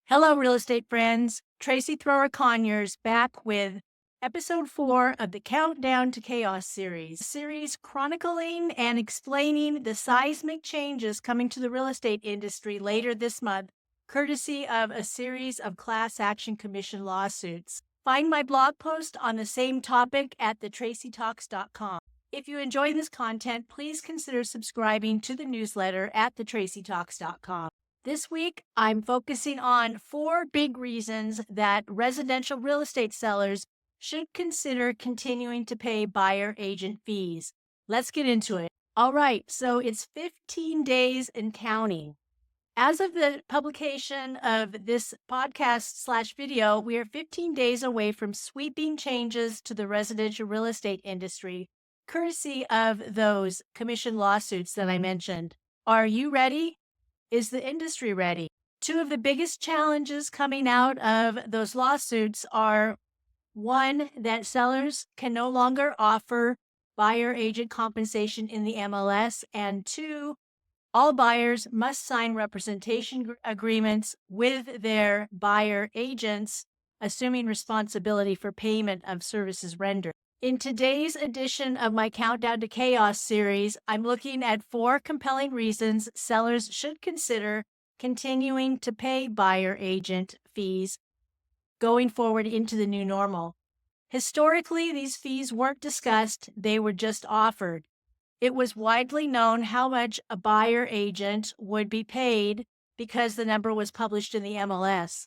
Hello, real estate friends. Tracy Thrower Conyers back with episode 4 of the Countdown to Chaos series chronicling and explaining the seismic changes coming to the real estate industry later this month, courtesy of a series of class action commission lawsuits. Find my blog post on the same topic at thetracytalks.com. If you enjoy this content, please consider subscribing to the newsletter at thetracytalks.com. This week, I'm focusing on 4 big reasons that residential real estate sellers should consider continuing to pay buyer agent fees. Let's get into it. All right, so it's 15 days and counting. As of the publication of this podcast/video, we are 15 days away from sweeping changes to the residential real estate industry, courtesy of those commission lawsuits that I mentioned. Are you ready? Is the industry ready? 2 of the biggest challenges coming out of those lawsuits are, 1, that sellers can no longer offer buyer agent compensation in the MLS, and 2, all buyers must sign representation agreements with their buyer agents, assuming responsibility for payment of services rendered. In today's edition of my Countdown to Chaos series, I'm looking at 4 compelling reasons sellers should consider continuing to pay buyer agent fees going forward into the new normal. Historically, these fees weren't discussed, they were just offered. It was widely known how much a buyer agent would be paid because the number was published in the MLS.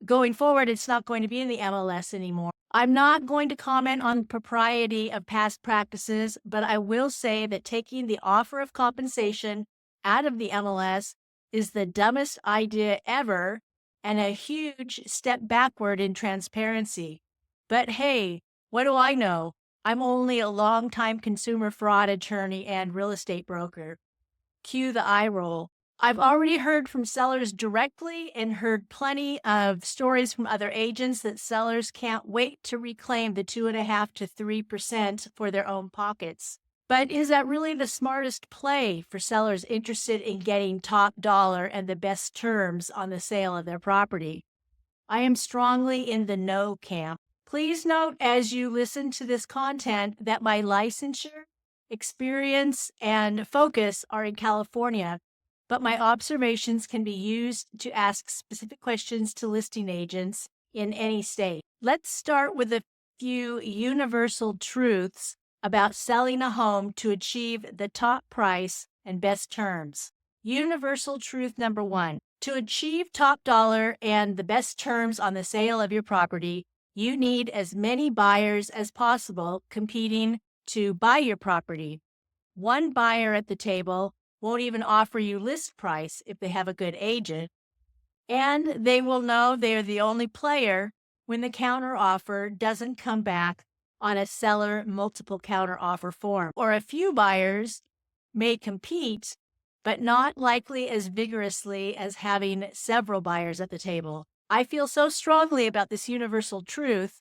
Going forward, it's not going to be in the MLS anymore. I'm not going to comment on the propriety of past practices, but I will say that taking the offer of compensation out of the MLS is the dumbest idea ever and a huge step backward in transparency. But hey, what do I know? I'm only a longtime consumer fraud attorney and real estate broker. Cue the eye roll. I've already heard from sellers directly and heard plenty of stories from other agents that sellers can't wait to reclaim the 2.5% to 3% for their own pockets. But is that really the smartest play for sellers interested in getting top dollar and the best terms on the sale of their property? I am strongly in the no camp. Please note as you listen to this content that my licensure, experience, and focus are in California, but my observations can be used to ask specific questions to listing agents in any state. Let's start with a few universal truths about selling a home to achieve the top price and best terms. Universal truth number 1, to achieve top dollar and the best terms on the sale of your property, you need as many buyers as possible competing to buy your property. One buyer at the table won't even offer you list price if they have a good agent, and they will know they are the only player when the counter offer doesn't come back on a seller multiple counter offer form. Or a few buyers may compete, but not likely as vigorously as having several buyers at the table. I feel so strongly about this universal truth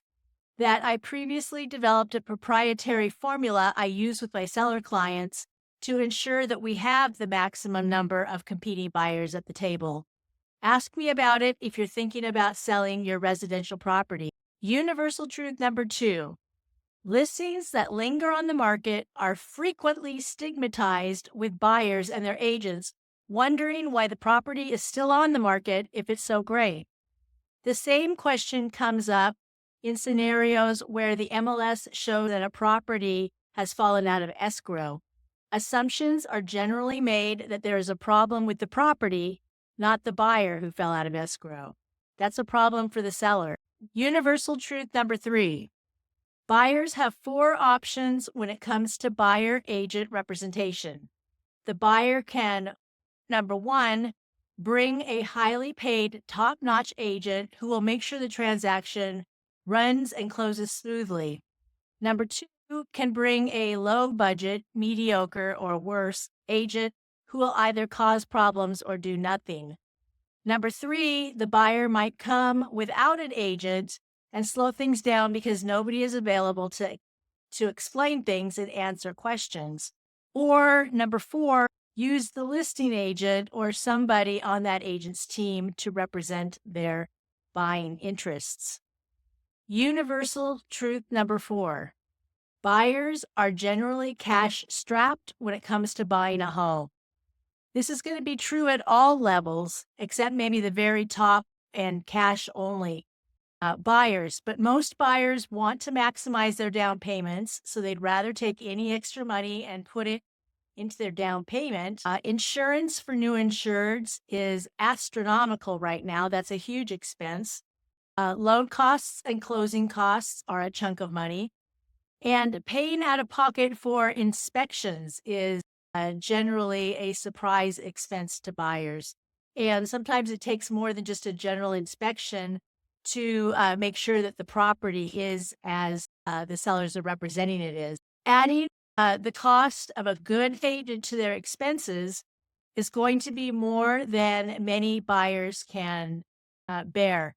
that I previously developed a proprietary formula I use with my seller clients to ensure that we have the maximum number of competing buyers at the table. Ask me about it if you're thinking about selling your residential property. Universal truth number 2, listings that linger on the market are frequently stigmatized with buyers and their agents wondering why the property is still on the market if it's so great. The same question comes up in scenarios where the MLS shows that a property has fallen out of escrow. Assumptions are generally made that there is a problem with the property, not the buyer who fell out of escrow. That's a problem for the seller. Universal truth number 3, buyers have 4 options when it comes to buyer agent representation. The buyer can, number 1, bring a highly paid, top-notch agent who will make sure the transaction runs and closes smoothly. Number 2, can bring a low-budget, mediocre, or worse agent who will either cause problems or do nothing. Number 3, the buyer might come without an agent and slow things down because nobody is available to explain things and answer questions. Or number 4, use the listing agent or somebody on that agent's team to represent their buying interests. Universal truth number 4. Buyers are generally cash strapped when it comes to buying a home. This is going to be true at all levels, except maybe the very top and cash only buyers. But most buyers want to maximize their down payments, so they'd rather take any extra money and put it into their down payment. Insurance for new insureds is astronomical right now. That's a huge expense. Loan costs and closing costs are a chunk of money. And paying out of pocket for inspections is generally a surprise expense to buyers. And sometimes it takes more than just a general inspection to make sure that the property is as the sellers are representing it is. Adding the cost of a good agent to their expenses is going to be more than many buyers can bear.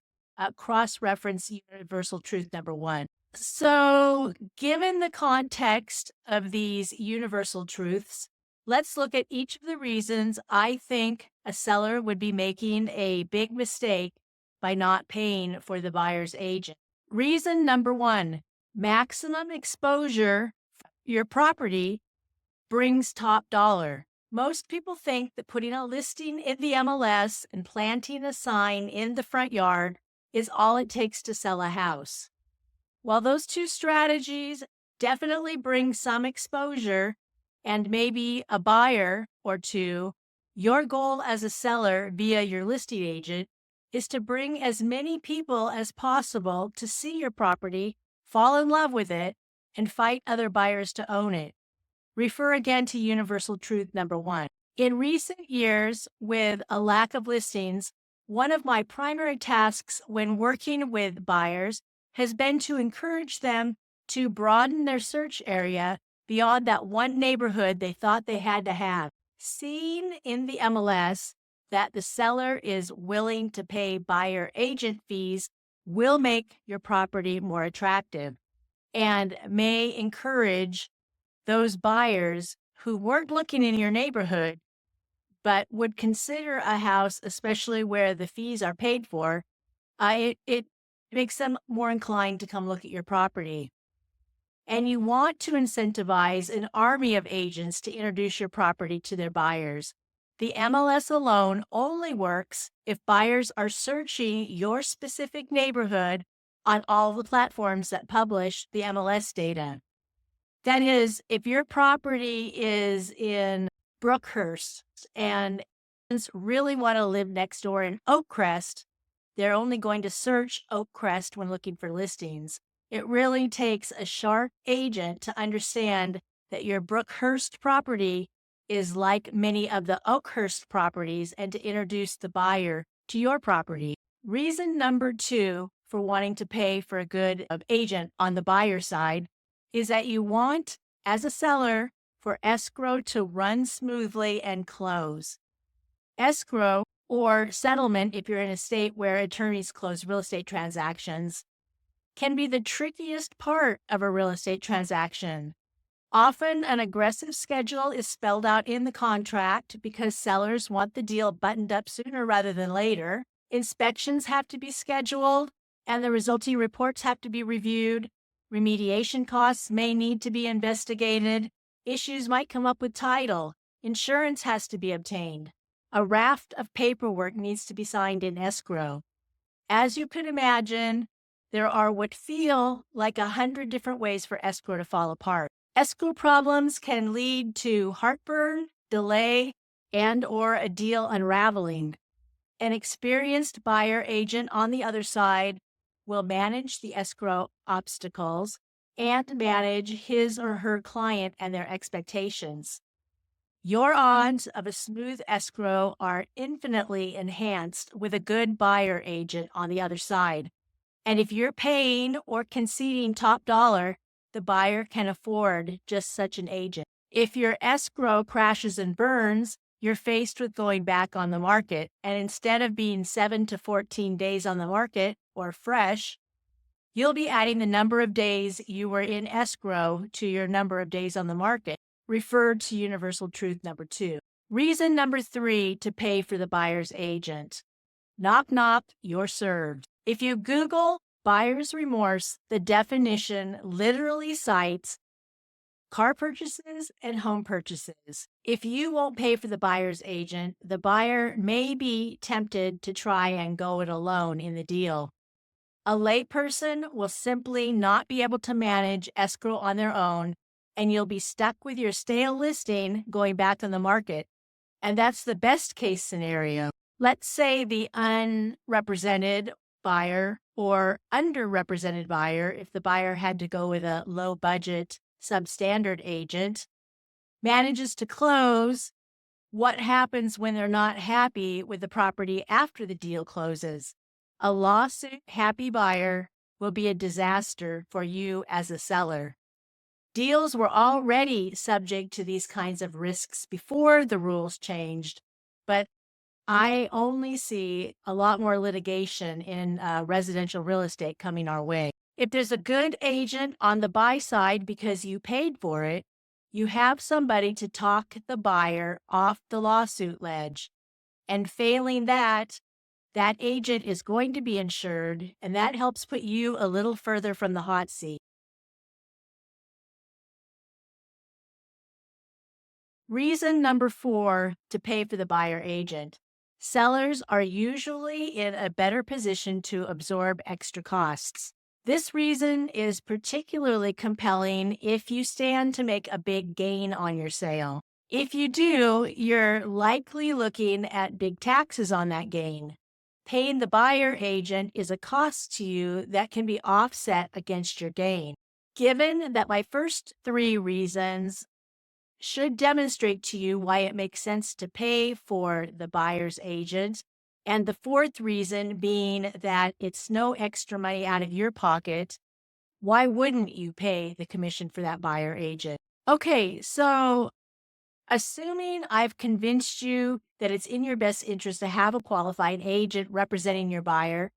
Cross-reference universal truth number 1. So, given the context of these universal truths, let's look at each of the reasons I think a seller would be making a big mistake by not paying for the buyer's agent. Reason number 1, maximum exposure. Your property brings top dollar. Most people think that putting a listing in the MLS and planting a sign in the front yard is all it takes to sell a house. While those two strategies definitely bring some exposure and maybe a buyer or two, your goal as a seller via your listing agent is to bring as many people as possible to see your property, fall in love with it, and fight other buyers to own it. Refer again to universal truth number 1. In recent years, with a lack of listings, one of my primary tasks when working with buyers has been to encourage them to broaden their search area beyond that one neighborhood they thought they had to have. Seeing in the MLS that the seller is willing to pay buyer agent fees will make your property more attractive and may encourage those buyers who weren't looking in your neighborhood but would consider a house, especially where the fees are paid for, it makes them more inclined to come look at your property. And you want to incentivize an army of agents to introduce your property to their buyers. The MLS alone only works if buyers are searching your specific neighborhood on all the platforms that publish the MLS data. That is, if your property is in Brookhurst and agents really want to live next door in Oakcrest, they're only going to search Oakcrest when looking for listings. It really takes a sharp agent to understand that your Brookhurst property is like many of the Oakhurst properties and to introduce the buyer to your property. Reason number 2 for wanting to pay for a good agent on the buyer side is that you want, as a seller, for escrow to run smoothly and close. Escrow, or settlement if you're in a state where attorneys close real estate transactions, can be the trickiest part of a real estate transaction. Often, an aggressive schedule is spelled out in the contract because sellers want the deal buttoned up sooner rather than later. Inspections have to be scheduled, and the resulting reports have to be reviewed. Remediation costs may need to be investigated. Issues might come up with title. Insurance has to be obtained. A raft of paperwork needs to be signed in escrow. As you could imagine, there are what feel like 100 different ways for escrow to fall apart. Escrow problems can lead to heartburn, delay, and/or a deal unraveling. An experienced buyer agent on the other side will manage the escrow obstacles and manage his or her client and their expectations. Your odds of a smooth escrow are infinitely enhanced with a good buyer agent on the other side. And if you're paying or conceding top dollar, the buyer can afford just such an agent. If your escrow crashes and burns, you're faced with going back on the market. And instead of being 7 to 14 days on the market or fresh, you'll be adding the number of days you were in escrow to your number of days on the market. Refer to universal truth number 2. Reason number 3 to pay for the buyer's agent. Knock, knock, you're served. If you Google buyer's remorse, the definition literally cites car purchases and home purchases. If you won't pay for the buyer's agent, the buyer may be tempted to try and go it alone in the deal. A layperson will simply not be able to manage escrow on their own, and you'll be stuck with your stale listing going back on the market. And that's the best case scenario. Let's say the unrepresented buyer or underrepresented buyer, if the buyer had to go with a low budget substandard agent, manages to close. What happens when they're not happy with the property after the deal closes? A lawsuit happy buyer will be a disaster for you as a seller. Deals were already subject to these kinds of risks before the rules changed, but I only see a lot more litigation in residential real estate coming our way. If there's a good agent on the buy side because you paid for it, you have somebody to talk the buyer off the lawsuit ledge. And failing that, that agent is going to be insured, and that helps put you a little further from the hot seat. Reason number 4 to pay for the buyer agent. Sellers are usually in a better position to absorb extra costs. This reason is particularly compelling if you stand to make a big gain on your sale. If you do, you're likely looking at big taxes on that gain. Paying the buyer agent is a cost to you that can be offset against your gain. Given that my first 3 reasons should demonstrate to you why it makes sense to pay for the buyer's agent, and the 4th reason being that it's no extra money out of your pocket, why wouldn't you pay the commission for that buyer agent? Okay, so assuming I've convinced you that it's in your best interest to have a qualified agent representing your buyer,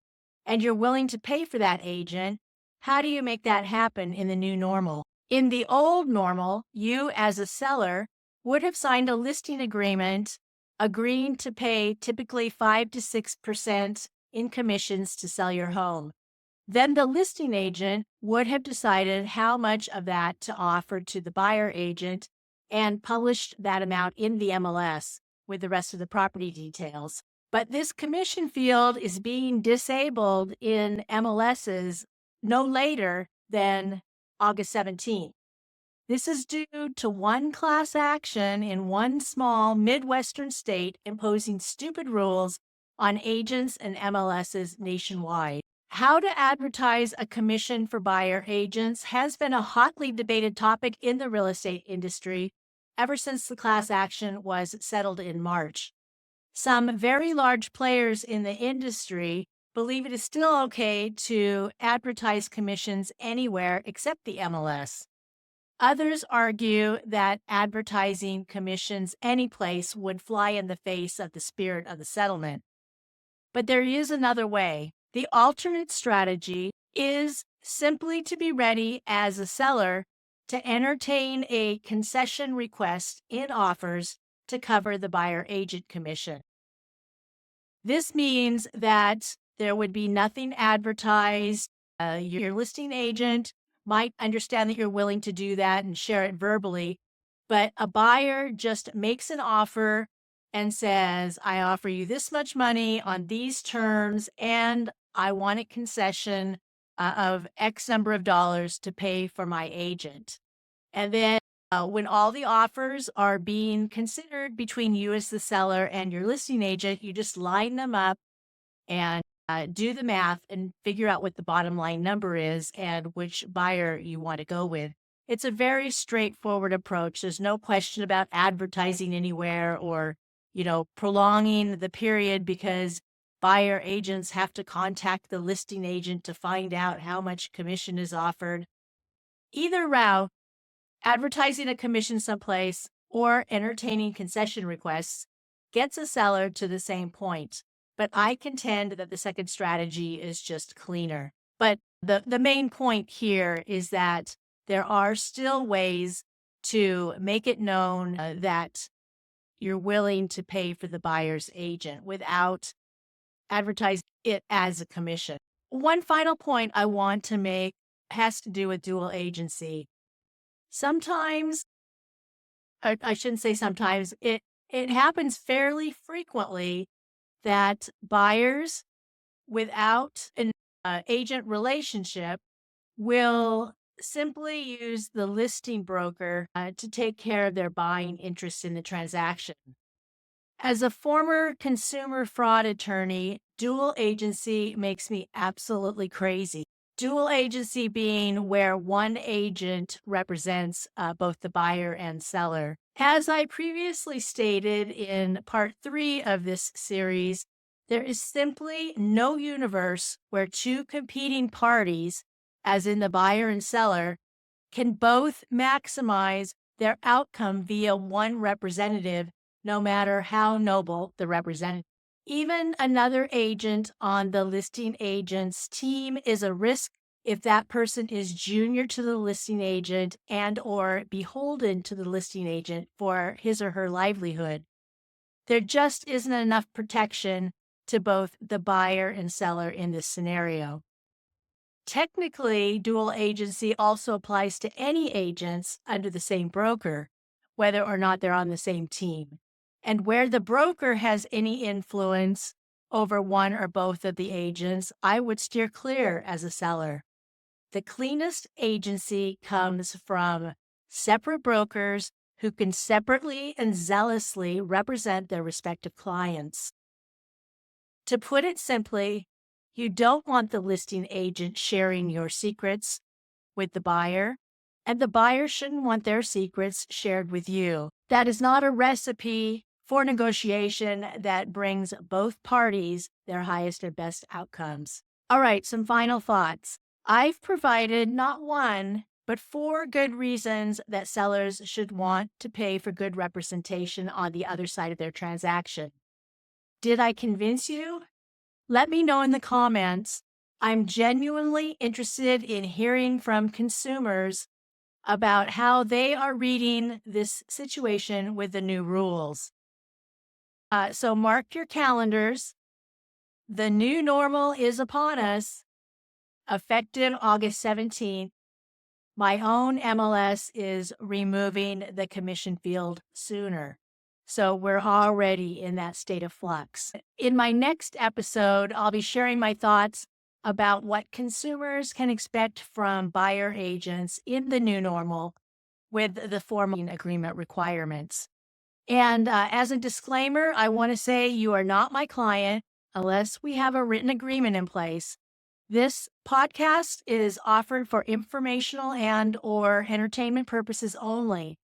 and you're willing to pay for that agent, how do you make that happen in the new normal? In the old normal, you as a seller would have signed a listing agreement agreeing to pay typically 5 to 6% in commissions to sell your home. Then the listing agent would have decided how much of that to offer to the buyer agent and published that amount in the MLS with the rest of the property details. But this commission field is being disabled in MLSs no later than August 17th. This is due to one class action in one small Midwestern state imposing stupid rules on agents and MLSs nationwide. How to advertise a commission for buyer agents has been a hotly debated topic in the real estate industry ever since the class action was settled in March. Some very large players in the industry believe it is still okay to advertise commissions anywhere except the MLS. Others argue that advertising commissions anyplace would fly in the face of the spirit of the settlement. But there is another way. The alternate strategy is simply to be ready as a seller to entertain a concession request in offers to cover the buyer agent commission. This means that there would be nothing advertised. Your listing agent might understand that you're willing to do that and share it verbally, but a buyer just makes an offer and says, I offer you this much money on these terms, and I want a concession of X number of dollars to pay for my agent. And then when all the offers are being considered between you as the seller and your listing agent, you just line them up and do the math and figure out what the bottom line number is and which buyer you want to go with. It's a very straightforward approach. There's no question about advertising anywhere or, prolonging the period because buyer agents have to contact the listing agent to find out how much commission is offered. Either route, advertising a commission someplace or entertaining concession requests gets a seller to the same point. But I contend that the second strategy is just cleaner. But the main point here is that there are still ways to make it known that you're willing to pay for the buyer's agent without advertising it as a commission. One final point I want to make has to do with dual agency. Sometimes, or I shouldn't say sometimes, it happens fairly frequently that buyers without an agent relationship will simply use the listing broker to take care of their buying interest in the transaction. As a former consumer fraud attorney, dual agency makes me absolutely crazy. Dual agency being where one agent represents both the buyer and seller. As I previously stated in part 3 of this series, there is simply no universe where two competing parties, as in the buyer and seller, can both maximize their outcome via one representative, no matter how noble the representative. Even another agent on the listing agent's team is a risk if that person is junior to the listing agent and or beholden to the listing agent for his or her livelihood. There just isn't enough protection to both the buyer and seller in this scenario. Technically, dual agency also applies to any agents under the same broker, whether or not they're on the same team. And where the broker has any influence over one or both of the agents, I would steer clear as a seller. The cleanest agency comes from separate brokers who can separately and zealously represent their respective clients. To put it simply, you don't want the listing agent sharing your secrets with the buyer, and the buyer shouldn't want their secrets shared with you. That is not a recipe for negotiation that brings both parties their highest and best outcomes. All right, some final thoughts. I've provided not one, but 4 good reasons that sellers should want to pay for good representation on the other side of their transaction. Did I convince you? Let me know in the comments. I'm genuinely interested in hearing from consumers about how they are reading this situation with the new rules. So mark your calendars. The new normal is upon us, effective August 17th. My own MLS is removing the commission field sooner. So we're already in that state of flux. In my next episode, I'll be sharing my thoughts about what consumers can expect from buyer agents in the new normal with the formal agreement requirements. And as a disclaimer, I want to say you are not my client unless we have a written agreement in place. This podcast is offered for informational and or entertainment purposes only.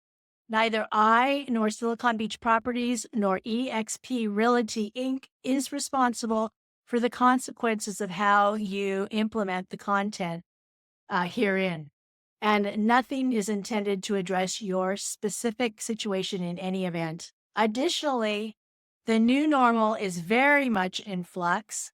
Neither I nor Silicon Beach Properties nor eXp Realty Inc. is responsible for the consequences of how you implement the content herein. And nothing is intended to address your specific situation in any event. Additionally, the new normal is very much in flux,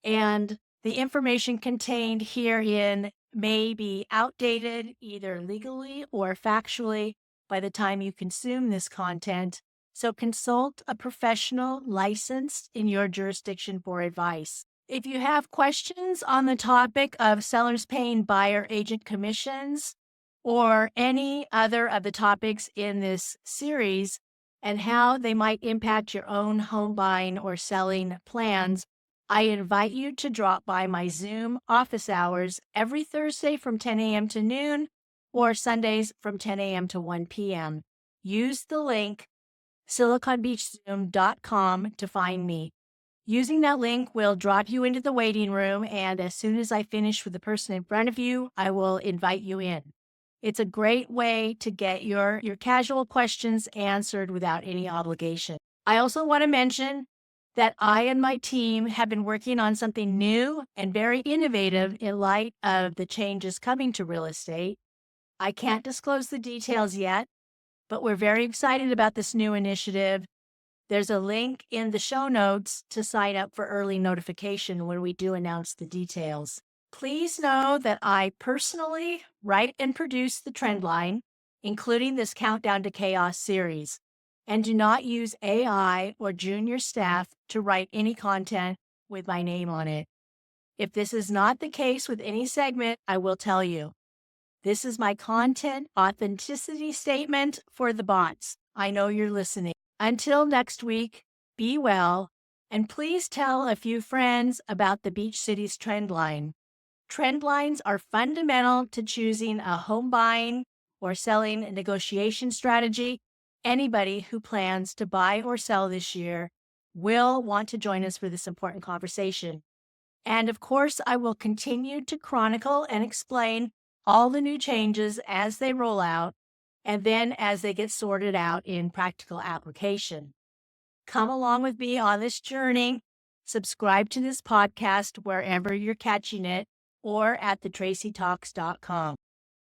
and the information contained herein may be outdated either legally or factually by the time you consume this content, so consult a professional licensed in your jurisdiction for advice. If you have questions on the topic of sellers paying buyer agent commissions or any other of the topics in this series and how they might impact your own home buying or selling plans, I invite you to drop by my Zoom office hours every Thursday from 10 a.m. to noon or Sundays from 10 a.m. to 1 p.m. Use the link siliconbeachzoom.com to find me. Using that link will drop you into the waiting room, and as soon as I finish with the person in front of you, I will invite you in. It's a great way to get your casual questions answered without any obligation. I also want to mention that I and my team have been working on something new and very innovative in light of the changes coming to real estate. I can't disclose the details yet, but we're very excited about this new initiative. There's a link in the show notes to sign up for early notification when we do announce the details. Please know that I personally write and produce the trend line, including this Countdown to Chaos series. and do not use AI or junior staff to write any content with my name on it. If this is not the case with any segment, I will tell you. This is my content authenticity statement for the bots. I know you're listening. Until next week, be well, and please tell a few friends about the Beach Cities trend line. Trend lines are fundamental to choosing a home buying or selling negotiation strategy. Anybody who plans to buy or sell this year will want to join us for this important conversation. And of course, I will continue to chronicle and explain all the new changes as they roll out and then as they get sorted out in practical application. Come along with me on this journey. Subscribe to this podcast wherever you're catching it or at thetracytalks.com.